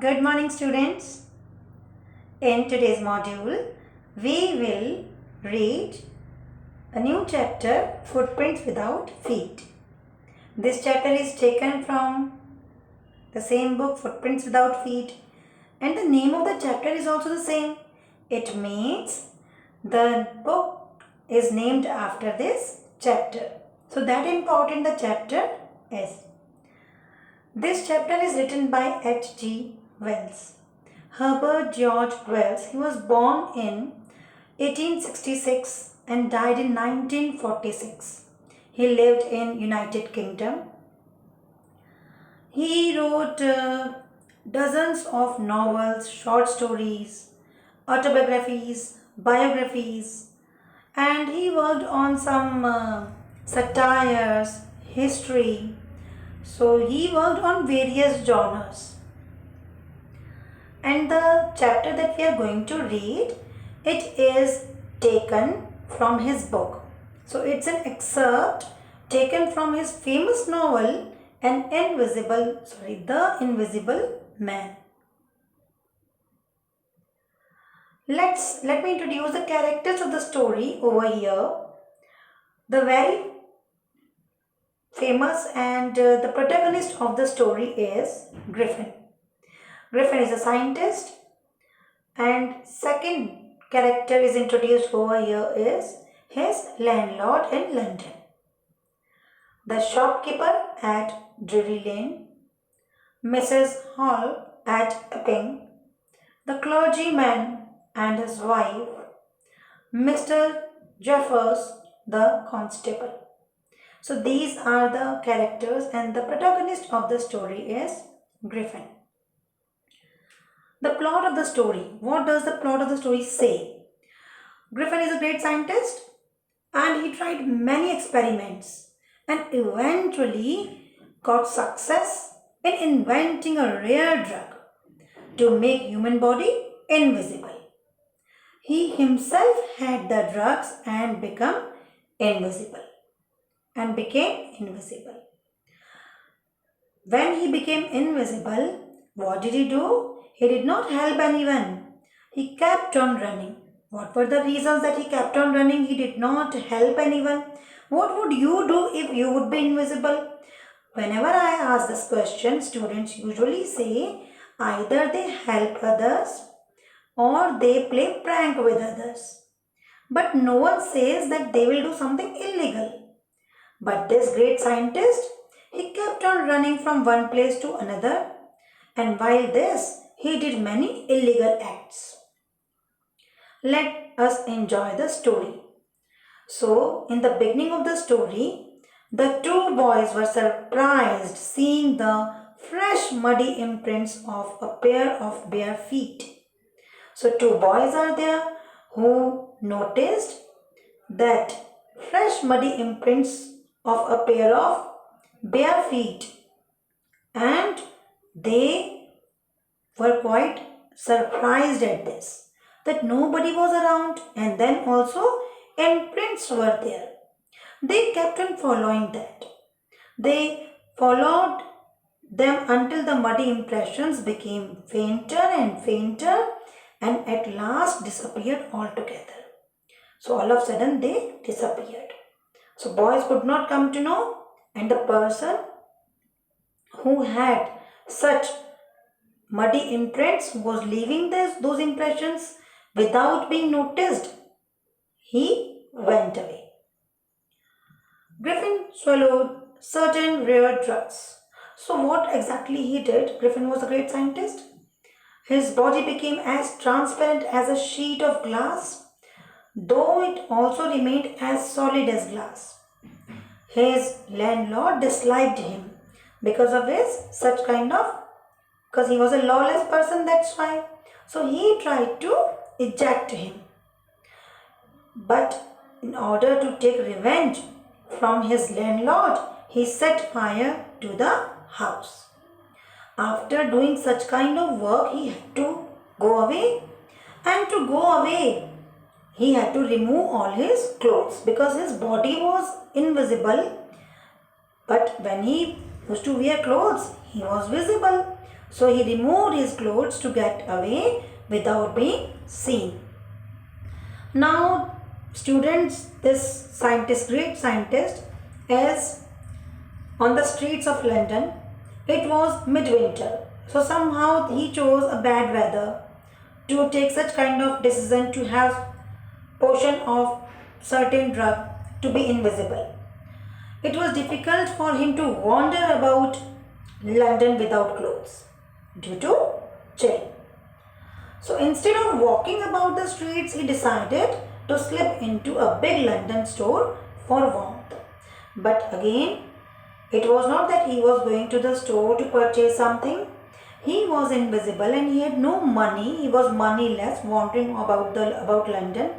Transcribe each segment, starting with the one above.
Good morning, students. In today's module, we will read a new chapter, Footprints Without Feet. This chapter is taken from the same book, Footprints Without Feet, and the name of the chapter is also the same. It means the book is named after this chapter. So that important the chapter is. This chapter is written by H.G. Wells. Herbert George Wells, he was born in 1866 and died in 1946. He lived in United Kingdom. He wrote dozens of novels, short stories, autobiographies, biographies, and he worked on some satires, history. So he worked on various genres. And the chapter that we are going to read, it is taken from his book. So it's an excerpt taken from his famous novel, The Invisible Man. Let me introduce the characters of the story over here. The very famous and the protagonist of the story is Griffin. Griffin is a scientist, and second character is introduced over here is his landlord in London, the shopkeeper at Drury Lane, Mrs. Hall at Epping, the clergyman and his wife, Mr. Jeffers the constable. So these are the characters, and the protagonist of the story is Griffin. The plot of the story. What does the plot of the story say? Griffin is a great scientist and he tried many experiments and eventually got success in inventing a rare drug to make human body invisible. He himself had the drugs and became invisible. When he became invisible, what did he do? He did not help anyone. He kept on running. What were the reasons that he kept on running? He did not help anyone. What would you do if you would be invisible? Whenever I ask this question, students usually say either they help others or they play prank with others. But no one says that they will do something illegal. But this great scientist, he kept on running from one place to another, and while this, he did many illegal acts. Let us enjoy the story. So, in the beginning of the story, the two boys were surprised seeing the fresh muddy imprints of a pair of bare feet. So, two boys are there who noticed that fresh muddy imprints of a pair of bare feet, and they were quite surprised at this, that nobody was around, and then also imprints were there. They kept on following that. They followed them until the muddy impressions became fainter and fainter and at last disappeared altogether. So all of a sudden they disappeared. So boys could not come to know, and the person who had such muddy imprints was leaving those impressions without being noticed. He went away. Griffin swallowed certain rare drugs. So what exactly he did? Griffin was a great scientist. His body became as transparent as a sheet of glass, though it also remained as solid as glass. His landlord disliked him because of because he was a lawless person, that's why. So he tried to eject him. But in order to take revenge from his landlord, he set fire to the house. After doing such kind of work, he had to go away. And to go away, he had to remove all his clothes because his body was invisible. But when he used to wear clothes, he was visible. So he removed his clothes to get away without being seen. Now, students, this scientist, great scientist, is on the streets of London. It was midwinter, so somehow he chose a bad weather to take such kind of decision to have portion of certain drug to be invisible. It was difficult for him to wander about London without clothes due to chill. So instead of walking about the streets, he decided to slip into a big London store for warmth. But again, it was not that he was going to the store to purchase something. He was invisible and he had no money. He was moneyless, wandering about London.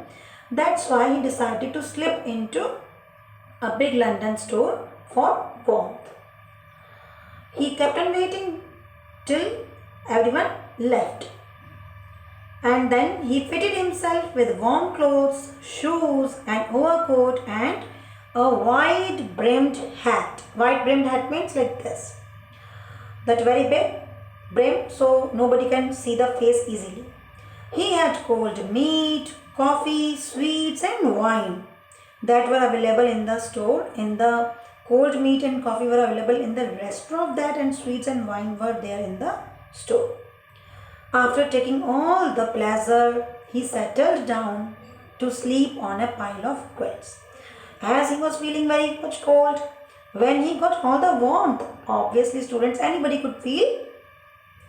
That's why he decided to slip into a big London store for warmth. He kept on waiting till everyone left. And then he fitted himself with warm clothes, shoes, an overcoat and a wide brimmed hat. Wide brimmed hat means like this. That very big brim so nobody can see the face easily. He had cold meat, coffee, sweets and wine that were available in the store. In the cold meat and coffee were available in the restaurant of that, and sweets and wine were there in the store. After taking all the pleasure, he settled down to sleep on a pile of quilts. As he was feeling very much cold, when he got all the warmth, obviously students, anybody could feel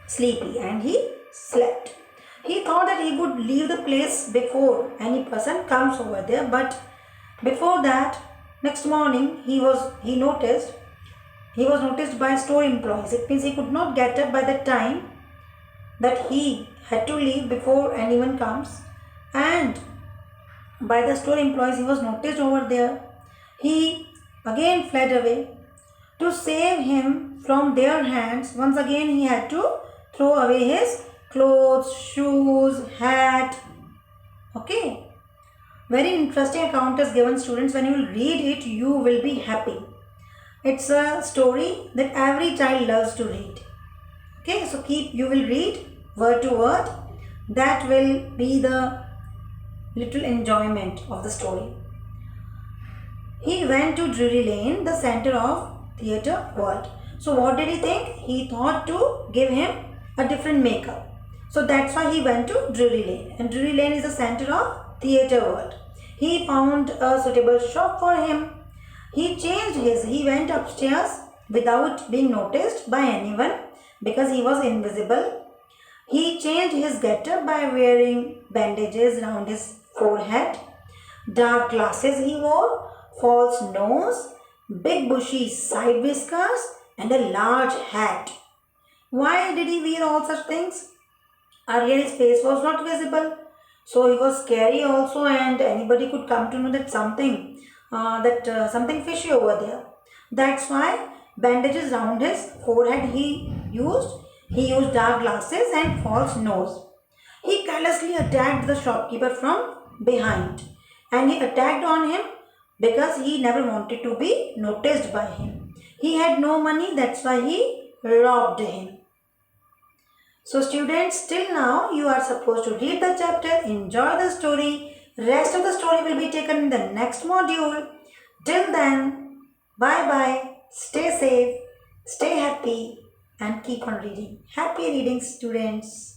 sleepy and he slept. He thought that he would leave the place before any person comes over there, but before that, next morning he was noticed by store employees. It means he could not get up by the time that he had to leave before anyone comes, and by the store employees he was noticed over there. He again fled away. To save him from their hands, once again he had to throw away his clothes, shoes, hat. Okay. Very interesting account is given, students. When you will read it, you will be happy. It's a story that every child loves to read. Okay, so you will read word to word. That will be the little enjoyment of the story. He went to Drury Lane, the center of theatre world. So what did he think? He thought to give him a different makeup. So that's why he went to Drury Lane. And Drury Lane is the center of theatre world. He found a suitable shop for him. He went upstairs without being noticed by anyone because he was invisible. He changed his get-up by wearing bandages around his forehead, dark glasses he wore, false nose, big bushy side whiskers and a large hat. Why did he wear all such things? Earlier his face was not visible, so he was scary also, and anybody could come to know that something fishy over there. That's why bandages around his forehead he used. He used dark glasses and false nose. He carelessly attacked the shopkeeper from behind, and he attacked on him because he never wanted to be noticed by him. He had no money, that's why he robbed him. So students, till now you are supposed to read the chapter, enjoy the story. Rest of the story will be taken in the next module. Till then, bye bye, stay safe, stay happy and keep on reading. Happy reading, students.